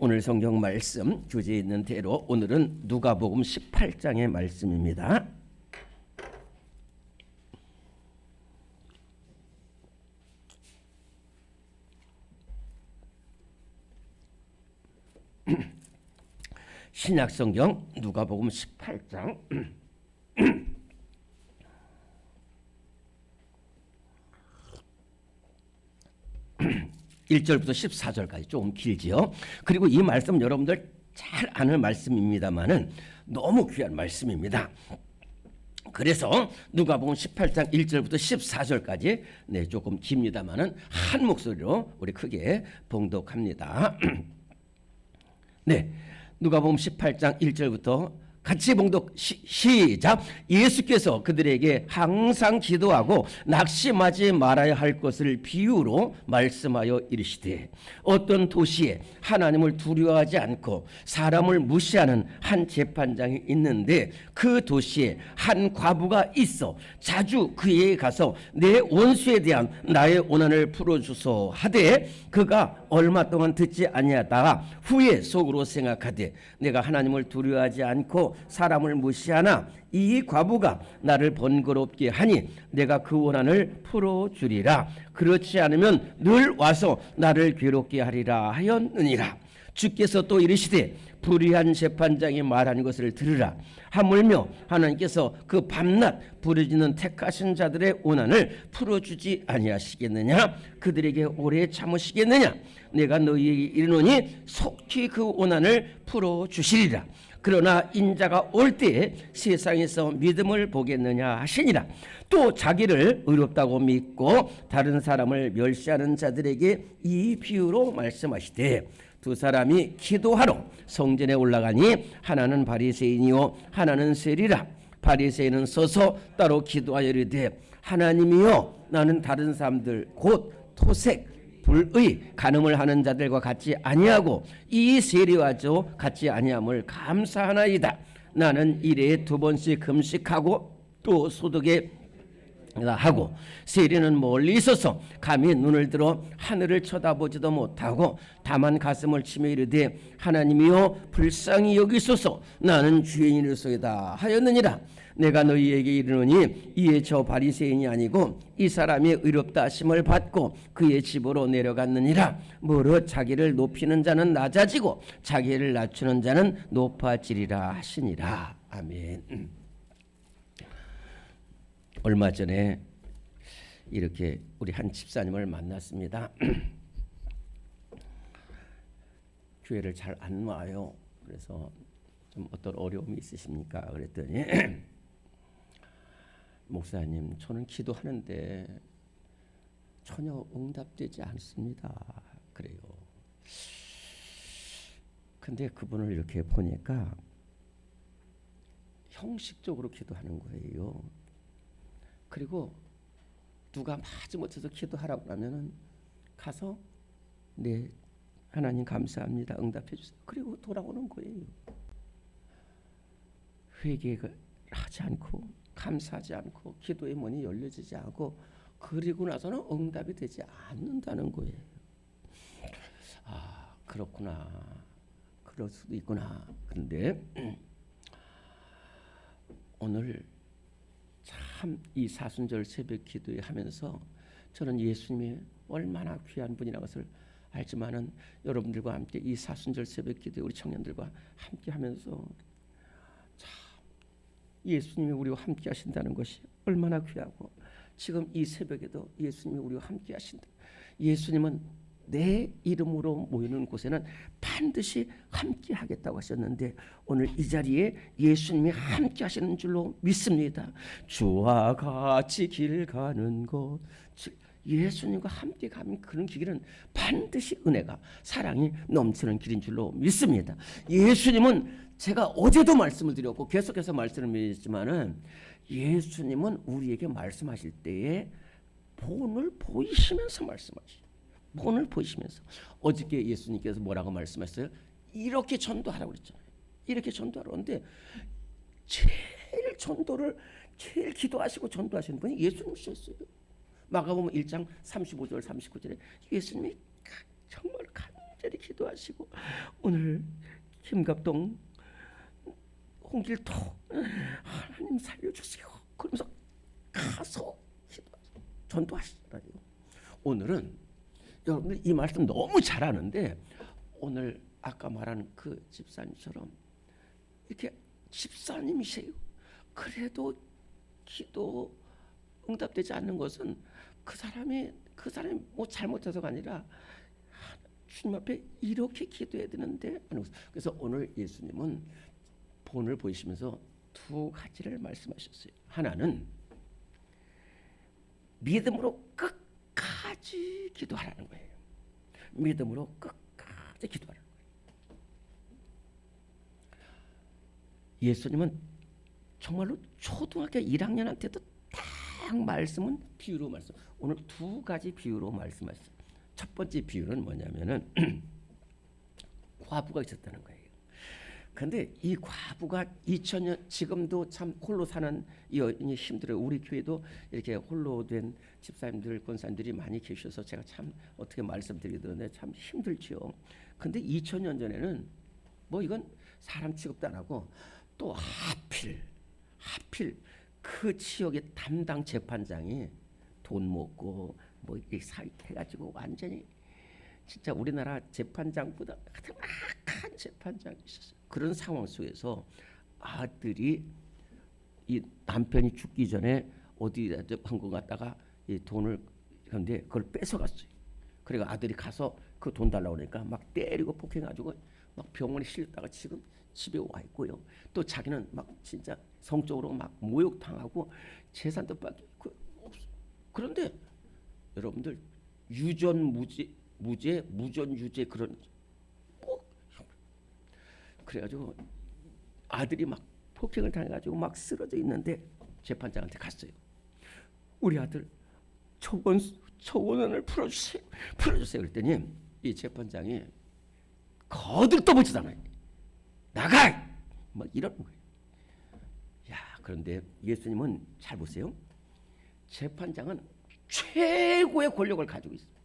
오늘 성경 말씀 교재에 있는 대로 오늘은 누가복음 18장의 말씀입니다. 신약성경 누가복음 18장 1절부터 14절까지 조금 길지요. 그리고 이 말씀 여러분들 잘 아는 말씀입니다만은 너무 귀한 말씀입니다. 그래서 누가복음 18장 1절부터 14절까지 조금 깁니다만은 한 목소리로 우리 크게 봉독합니다. 누가복음 18장 1절부터 같이 봉독 시작. 예수께서 그들에게 항상 기도하고 낙심하지 말아야 할 것을 비유로 말씀하여 이르시되 어떤 도시에 하나님을 두려워하지 않고 사람을 무시하는 한 재판장이 있는데 그 도시에 한 과부가 있어 자주 그에게 가서 내 원수에 대한 나의 원한을 풀어주소 하되 그가 얼마 동안 듣지 아니하다가 후에 속으로 생각하되 내가 하나님을 두려워하지 않고 사람을 무시하나 이 과부가 나를 번거롭게 하니 내가 그 원한을 풀어주리라. 그렇지 않으면 늘 와서 나를 괴롭게 하리라 하였느니라. 주께서 또 이르시되 불의한 재판장이 말하는 것을 들으라. 하물며 하나님께서 그 밤낮 부르짖는 택하신 자들의 원한을 풀어주지 아니하시겠느냐? 그들에게 오래 참으시겠느냐? 내가 너희에게 이르노니 속히 그 원한을 풀어주시리라. 그러나 인자가 올 때에 세상에서 믿음을 보겠느냐 하시니라. 또 자기를 의롭다고 믿고 다른 사람을 멸시하는 자들에게 이 비유로 말씀하시되 두 사람이 기도하러 성전에 올라가니 하나는 바리새인이요 하나는 세리라. 바리새인은 서서 따로 기도하여 이르되 하나님이여 나는 다른 사람들 곧 토색 불의 간음을 하는 자들과 같이 아니하고 이 세리와도 같이 아니함을 감사하나이다. 나는 일에 2번씩 금식하고 또 소득에 하고 세리는 멀리 있어서 감히 눈을 들어 하늘을 쳐다보지도 못하고 다만 가슴을 치며 이르되 하나님이여 불쌍히 여기소서 나는 죄인이로소이다 하였느니라. 내가 너희에게 이르노니 이에 저 바리새인이 아니고 이 사람이 의롭다 하심을 받고 그의 집으로 내려갔느니라. 무릇 자기를 높이는 자는 낮아지고 자기를 낮추는 자는 높아지리라 하시니라. 아멘. 얼마 전에 이렇게 우리 한 집사님을 만났습니다. 교회를 잘 안 와요. 그래서 좀 어떤 어려움이 있으십니까? 그랬더니 목사님, 저는 기도하는데 전혀 응답되지 않습니다. 그래요. 근데 그분을 이렇게 보니까 형식적으로 기도하는 거예요. 그리고 누가 마지못해서 기도하라고 하면은 가서 네 하나님 감사합니다 응답해 주세요. 그리고 돌아오는 거예요. 회개를 하지 않고 감사하지 않고 기도의 문이 열려지지 않고 그리고 나서는 응답이 되지 않는다는 거예요. 아 그렇구나. 그럴 수도 있구나. 근데 오늘 참 이 사순절 새벽 기도에 하면서 저는 예수님이 얼마나 귀한 분이라는 것을 알지만은 여러분들과 함께 이 사순절 새벽 기도에 우리 청년들과 함께 하면서 참 예수님이 우리와 함께 하신다는 것이 얼마나 귀하고 지금 이 새벽에도 예수님이 우리와 함께 하신다. 예수님은 내 이름으로 모이는 곳에는 반드시 함께 하겠다고 하셨는데 오늘 이 자리에 예수님이 함께 하시는 줄로 믿습니다. 주와 같이 길 가는 곳 예수님과 함께 가면 그런 길은 반드시 은혜가 사랑이 넘치는 길인 줄로 믿습니다. 예수님은 제가 어제도 말씀을 드렸고 계속해서 말씀을 드렸지만은 예수님은 우리에게 말씀하실 때에 본을 보이시면서 말씀하시죠. 본을 보이시면서 어저께 예수님께서 뭐라고 말씀하셨어요? 이렇게 전도하라고 그랬잖아요. 이렇게 전도하라고 하는데 제일 기도하시고 전도하시는 분이 예수님이셨어요. 마가복음 1장 35절 39절에 예수님이 정말 간절히 기도하시고 오늘 김갑동, 홍길동 하나님 살려주세요. 그러면서 가서 기도하시고 전도하시더라고요. 오늘은 여러분들 이 말씀 너무 잘하는데 오늘 아까 말한 그 집사님처럼 이렇게 집사님이세요. 그래도 기도 응답되지 않는 것은 그 사람이 뭐 잘못해서가 아니라 주님 앞에 이렇게 기도해야 되는데. 그래서 오늘 예수님은 본을 보이시면서 두 가지를 말씀하셨어요. 하나는 믿음으로 끝까지 기도하라는 거예요. 믿음으로 끝까지 기도하라는 거예요. 예수님은 정말로 초등학교 1학년한테도 딱 말씀은 비유로 말씀. 오늘 두 가지 비유로 말씀하셨어요. 첫 번째 비유는 뭐냐면은 과부가 있었다는 거예요. 그런데 이 과부가 2000년 지금도 참 홀로 사는 여인이 힘들어요. 우리 교회도 이렇게 홀로 된 집사님들, 권사님들이 많이 계셔서 제가 참 어떻게 말씀드리던데 참 힘들지요. 근데 2000년 전에는 뭐 이건 사람 취급도 안 하고 또 하필 그 지역의 담당 재판장이 돈 먹고 뭐 이렇게 사익해가지고 완전히 진짜 우리나라 재판장보다 가장 악한 재판장이 있었어요. 그런 상황 속에서 아들이 이 남편이 죽기 전에 어디다 한국 갔다가 이 돈을 그런데 그걸 뺏어갔어요. 그리고 아들이 가서 그 돈 달라고 그러니까 막 때리고 폭행해가지고 막 병원에 실렸다가 지금 집에 와 있고요. 또 자기는 막 진짜 성적으로 막 모욕당하고 재산도 없어. 그런데 여러분들 유전 무죄 무전 유죄 그런 뭐 그래가지고 아들이 막 폭행을 당해가지고 막 쓰러져 있는데 재판장한테 갔어요. 우리 아들 초원을 풀어주세요. 그랬더니 이 재판장이 거들떠보지도 않아요. 나가! 뭐 이러는 거예요. 야, 그런데 예수님은 잘 보세요. 재판장은 최고의 권력을 가지고 있습니다.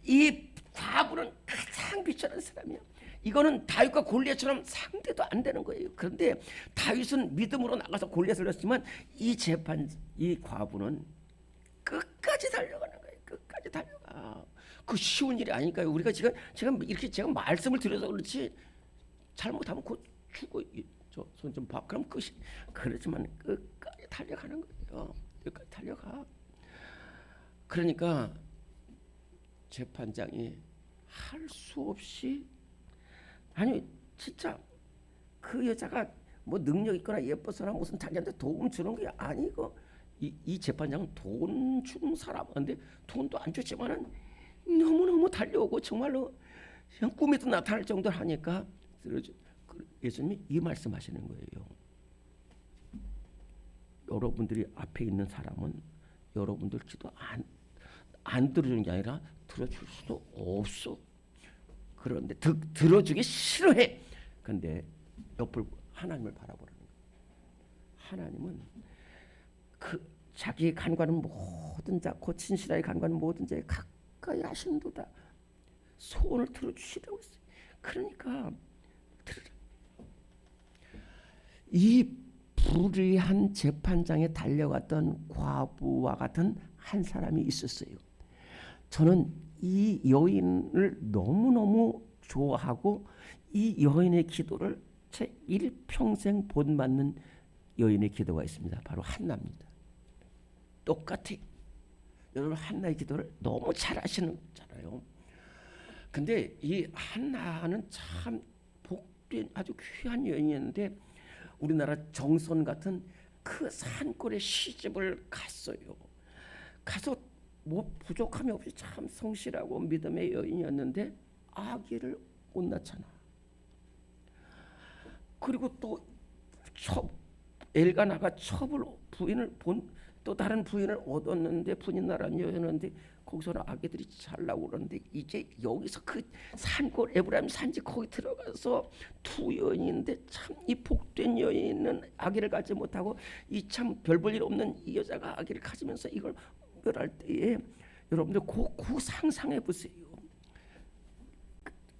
이 과부는 가장 비천한 사람이야. 이거는 다윗과 골리앗처럼 상대도 안 되는 거예요. 그런데 다윗은 믿음으로 나가서 골리앗을 넣었지만 이 과부는 끝까지 달려가는 거예요. 끝까지 달려가. 그 쉬운 일이 아니까요. 우리가 지금 이렇게 제가 말씀을 드려서 그렇지 잘못하면 곧 죽어. 저 손 좀 봐. 그럼 끝이. 그렇지만 끝까지 달려가는 거예요. 끝까지 달려가. 그러니까 재판장이 할 수 없이 아니 진짜 그 여자가 뭐 능력 있거나 예뻐서나 무슨 자기한테 도움 주는 게 아니고 이 재판장은 돈 주는 사람인데 돈도 안 줬지만은 너무너무 달려오고 정말로 그냥 꿈에도 나타날 정도로 하니까 예수님이 이 말씀하시는 거예요. 여러분들이 앞에 있는 사람은 여러분들 기도 안 들어주는 게 아니라 들어줄 수도 없어. 그런데 들어주기 싫어해. 근데 옆을 하나님을 바라보라는 거예요. 하나님은 그 자기의 간과는 모든 자 곧 진실하게 간과는 모든 자에 가까이 하시는도다. 소원을 들어주시라고 했어요. 그러니까 들으라. 이 불의한 재판장에 달려갔던 과부와 같은 한 사람이 있었어요. 저는 이 여인을 너무너무 좋아하고 이 여인의 기도를 제 일평생 본받는 여인의 기도가 있습니다. 바로 한나입니다. 똑같아. 여러분 한나의 기도를 너무 잘 아시잖아요. 근데 이 한나는 참 복된 아주 귀한 여인이었는데 우리나라 정선 같은 그 산골에 시집을 갔어요. 가서 뭐 부족함이 없이 참 성실하고 믿음의 여인이었는데 아기를 못 낳잖아. 그리고 또 엘가나가 첩을 부인을 또 다른 부인을 얻었는데 부인 나라는 여인인데 거기서는 아기들이 잘 나오고 그러는데 이제 여기서 그 산골 에브라임 산지 거기 들어가서 두 여인인데 참 이 복된 여인은 아기를 갖지 못하고 이 참 별 볼 일 없는 이 여자가 아기를 가지면서 이걸 멸할 때에 여러분들 그 상상해 보세요.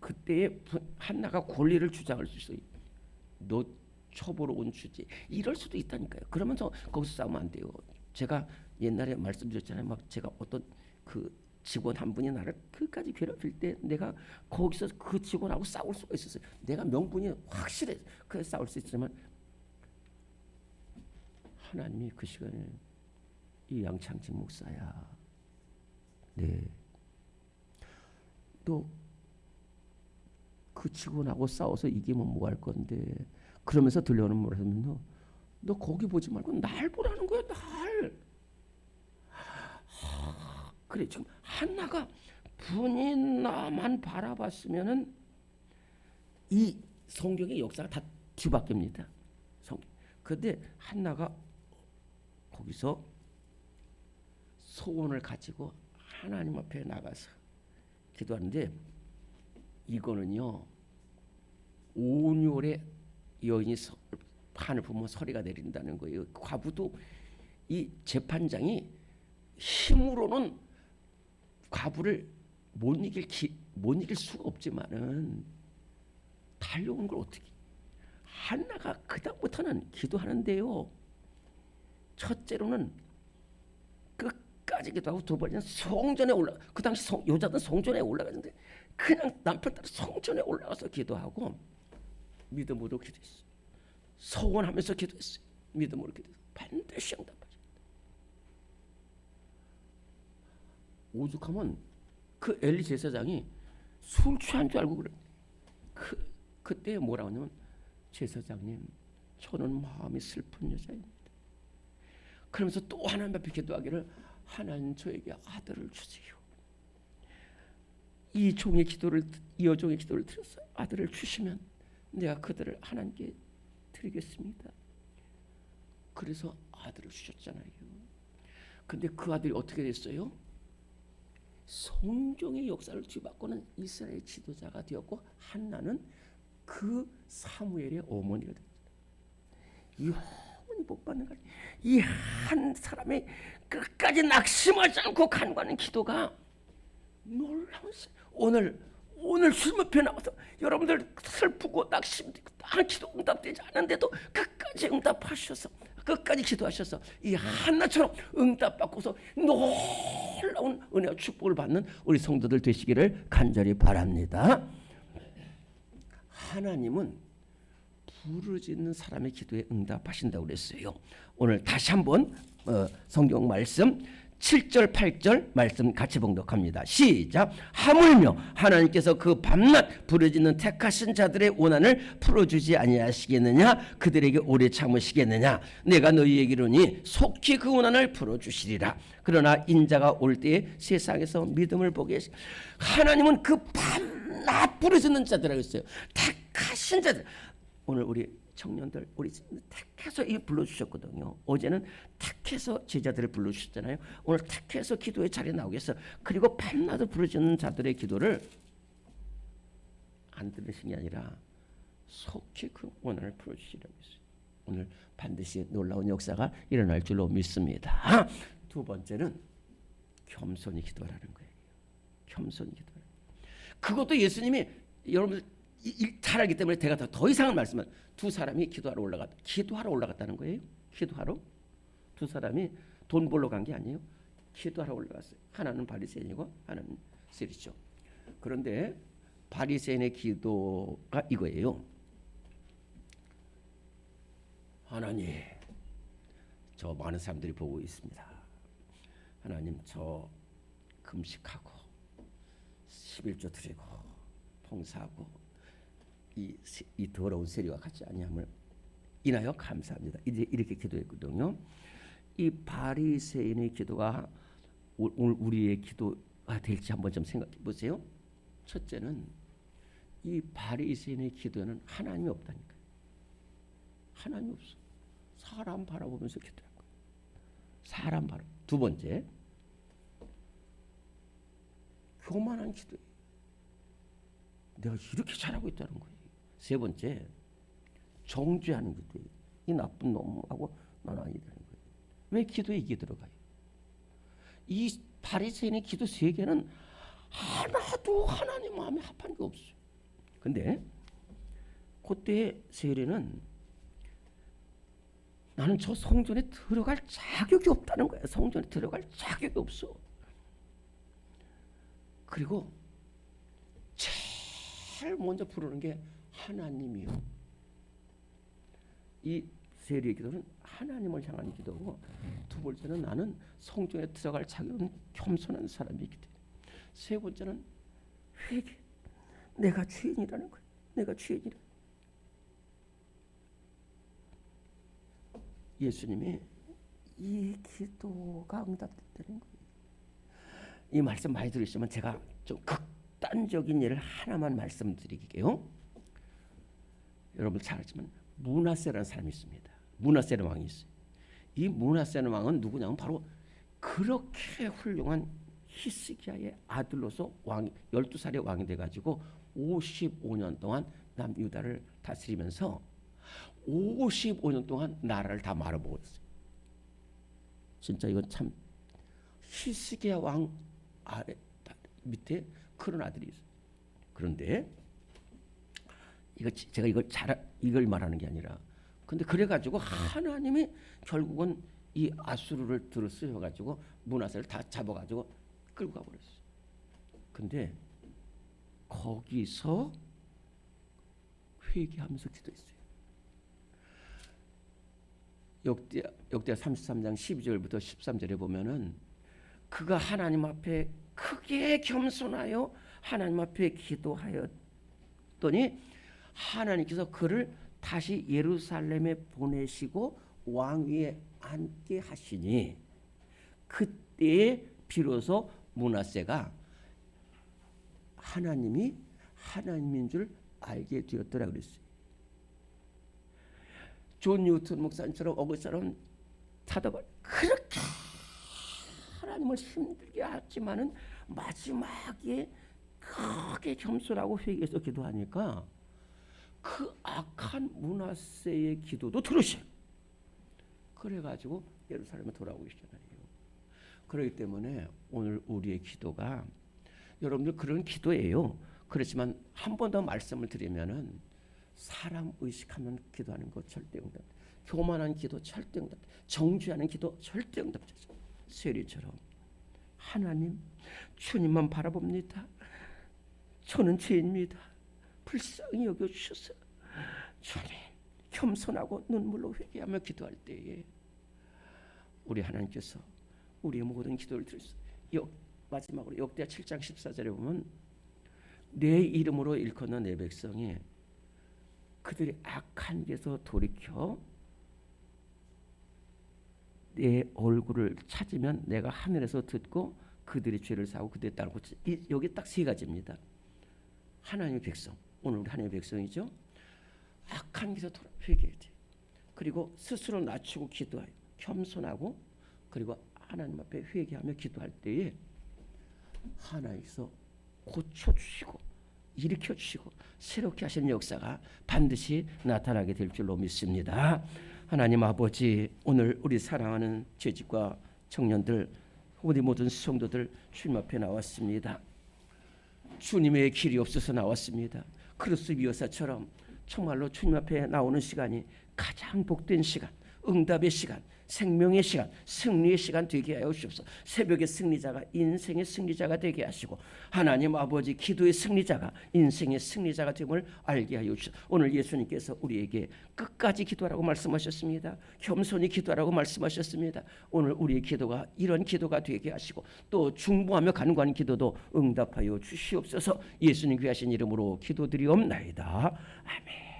그때에 한나가 권리를 주장할 수 있어요. 너 초보로 온 주제 이럴 수도 있다니까요. 그러면서 거기서 싸우면 안 돼요. 제가 옛날에 말씀드렸잖아요. 막 제가 어떤 그 직원 한 분이 나를 끝까지 괴롭힐 때 내가 거기서 그 직원하고 싸울 수가 있었어요. 내가 명분이 확실해. 그래서 싸울 수 있지만 하나님이 그 시간에 이 양창진 목사야. 네. 너 그 직원하고 싸워서 이기면 뭐 할 건데. 그러면서 들려오는 뭐라면 너 거기 보지 말고 날 보라는 거야. 날. 그래 지금 한나가 분이 나만 바라봤으면은 이 성경의 역사가 다 뒤바뀝니다. 성경. 그런데 한나가 거기서 소원을 가지고 하나님 앞에 나가서 기도하는데 이거는요 온율의 여인이 판을 보면 소리가 내린다는 거예요. 과부도 이 재판장이 힘으로는 과부를 못 이길 수가 없지만은 달려오는 걸 어떻게? 한나가 그다음부터는 기도하는데요. 첫째로는 끝까지 기도하고 두 번째는 성전에 올라. 그 당시 여자는 성전에 올라가는데 그냥 남편 따라 성전에 올라가서 기도하고 믿음으로 기도했어요. 서원하면서 기도했어요. 믿음으로 기도했어요. 반드시 응답하죠. 오죽하면 그 엘리 제사장이 술 취한 줄 알고 그래. 그때 뭐라고 하냐면 제사장님 저는 마음이 슬픈 여자입니다. 그러면서 또 하나님 앞에 기도하기를 하나님 저에게 아들을 주세요. 이 여종의 기도를 들었어요. 아들을 주시면 내가 그들을 하나님께 드리겠습니다. 그래서 아들을 주셨잖아요. 근데 그 아들이 어떻게 됐어요? 성경의 역사를 뒤바꾸는 이스라엘 지도자가 되었고 한나는 그 사무엘의 어머니가 됐어요. 영원히 복 받는 거예요. 이 한 사람의 끝까지 낙심하지 않고 간구하는 기도가 놀라운 오늘 술무패 나와서 여러분들 슬프고 낙심되고 기도 응답되지 않은데도 끝까지 응답하셔서 끝까지 기도하셔서 이 한나처럼 응답받고서 놀라운 은혜와 축복을 받는 우리 성도들 되시기를 간절히 바랍니다. 하나님은 부르짖는 사람의 기도에 응답하신다고 그랬어요. 오늘 다시 한번 성경 말씀 7절 8절 말씀 같이 봉독합니다. 시작. 하물며 하나님께서 그 밤낮 부르짖는 택하신 자들의 원한을 풀어주지 아니하시겠느냐? 그들에게 오래 참으시겠느냐? 내가 너희에게로니 속히 그 원한을 풀어주시리라. 그러나 인자가 올 때에 세상에서 믿음을 보게 하나님은 그 밤낮 부르짖는 자들이라고 했어요. 택하신 자들. 오늘 우리 청년들 우리 택해서 이 불러주셨거든요. 어제는 택해서 제자들을 불러주셨잖아요. 오늘 택해서 기도의 자리에 나오겠어. 그리고 밤낮을 부르짖는 자들의 기도를 안 들으신 게 아니라 속히 그 원한을 풀어주시라고 했어요. 오늘 반드시 놀라운 역사가 일어날 줄로 믿습니다. 두 번째는 겸손히 기도하라는 거예요. 겸손히 기도하라. 그것도 예수님이 여러분들 잘 알기 때문에 제가 더 이상은 말씀은 두 사람이 기도하러 올라갔다는 거예요. 기도하러 두 사람이 돈 벌러 간 게 아니에요. 기도하러 올라갔어요. 하나는 바리새인이고 하나는 세리죠. 그런데 바리새인의 기도가 이거예요. 하나님, 저 많은 사람들이 보고 있습니다. 하나님, 저 금식하고 11조 드리고 봉사하고 이 더러운 세리와 같이 아니함을 인하여 감사합니다. 이렇게 기도했거든요. 이 바리새인의 기도가 오늘 우리의 기도가 될지 한번 좀 생각해 보세요. 첫째는 이 바리새인의 기도에는 하나님이 없다니까요. 하나님이 없어. 사람 바라보면서 기도한 거예요. 사람 바라. 두 번째, 교만한 기도예요. 내가 이렇게 잘하고 있다는 거예요. 세 번째, 정죄하는 기도예요. 이 나쁜 놈하고 난 아니라는 거예요. 왜 기도에 이게 들어가요? 이 바리새인의 기도 세 개는 하나도 하나님 마음에 합한 게 없어요. 근데 그때 세례는 나는 저 성전에 들어갈 자격이 없다는 거야. 성전에 들어갈 자격이 없어. 그리고 제일 먼저 부르는 게 하나님이요. 이 세례 기도는 하나님을 향한 기도고, 두 번째는 나는 성전에 들어갈 자격이 없는 겸손한 사람이기 때문에, 세 번째는 회개. 내가 죄인이라는 거야. 내가 죄인이라. 예수님이 이 기도가 응답됐다는 거예요. 이 말씀 많이 들으시면 제가 좀 극단적인 예를 하나만 말씀드릴게요. 여러분 잘 알지만 므낫세라는 사람이 있습니다. 므낫세라는 왕이 있어요. 이 므낫세라는 왕은 누구냐면 바로 그렇게 훌륭한 히스기야의 아들로서 왕 12살의 왕이 돼가지고 55년 동안 남유다를 다스리면서 55년 동안 나라를 다 말아먹었어요. 진짜 이건 참, 히스기야 왕 아래 밑에 그런 아들이 있어요. 그런데 제가 이걸 말하는 게 아니라, 근데 그래가지고 하나님이 결국은 이 아수르를 들어 쓰여가지고 므낫세를 다 잡아가지고 끌고 가버렸어요. 근데 거기서 회개하면서 기도했어요. 역대하 33장 12절부터 13절에 보면은 그가 하나님 앞에 크게 겸손하여 하나님 앞에 기도하였더니 하나님께서 그를 다시 예루살렘에 보내시고 왕위에 앉게 하시니, 그때에 비로소 므낫세가 하나님이 하나님인 줄 알게 되었더라 그랬어요. 존 뉴턴 목사님처럼 어거처럼 타다가 그렇게 하나님을 힘들게 하지만은 마지막에 크게 겸손하고 회개해서 기도하니까 그 악한 므낫세의 기도도 들으셔. 그래가지고 예루살렘에 돌아오고 계시잖아요. 그렇기 때문에 오늘 우리의 기도가, 여러분들 그런 기도예요. 그렇지만 한 번 더 말씀을 드리면은, 사람 의식하면 기도하는 거 절대 응답, 교만한 기도 절대 응답, 정죄하는 기도 절대 응답되죠. 세리처럼 하나님, 주님만 바라봅니다. 저는 죄인입니다. 불쌍히 여겨주셔서 주님, 겸손하고 눈물로 회개하며 기도할 때에 우리 하나님께서 우리의 모든 기도를 들으시고, 마지막으로 역대하 7장 14절에 보면 내 이름으로 일컫는 내 백성이 그들이 악한 길에서 돌이켜 내 얼굴을 찾으면 내가 하늘에서 듣고 그들의 죄를 사하고 그들의 땅을 고치. 여기 딱 세 가지입니다. 하나님의 백성, 오늘 우리 하나님의 백성이죠. 악한 길에서 회개해야 돼. 그리고 스스로 낮추고 기도하여 겸손하고, 그리고 하나님 앞에 회개하며 기도할 때에 하나님께서 고쳐주시고 일으켜주시고 새롭게 하시는 역사가 반드시 나타나게 될 줄로 믿습니다. 하나님 아버지, 오늘 우리 사랑하는 재직과 청년들, 우리 모든 성도들 주님 앞에 나왔습니다. 주님의 길이 없어서 나왔습니다. 크루스 비어사처럼 정말로 주님 앞에 나오는 시간이 가장 복된 시간, 응답의 시간, 생명의 시간, 승리의 시간 되게 하여 주옵소서. 새벽의 승리자가 인생의 승리자가 되게 하시고, 하나님 아버지, 기도의 승리자가 인생의 승리자가 됨을 알게 하여 주옵소서. 오늘 예수님께서 우리에게 끝까지 기도하라고 말씀하셨습니다. 겸손히 기도하라고 말씀하셨습니다. 오늘 우리의 기도가 이런 기도가 되게 하시고, 또 중보하며 간구하는 기도도 응답하여 주시옵소서. 예수님 귀하신 이름으로 기도드리옵나이다. 아멘.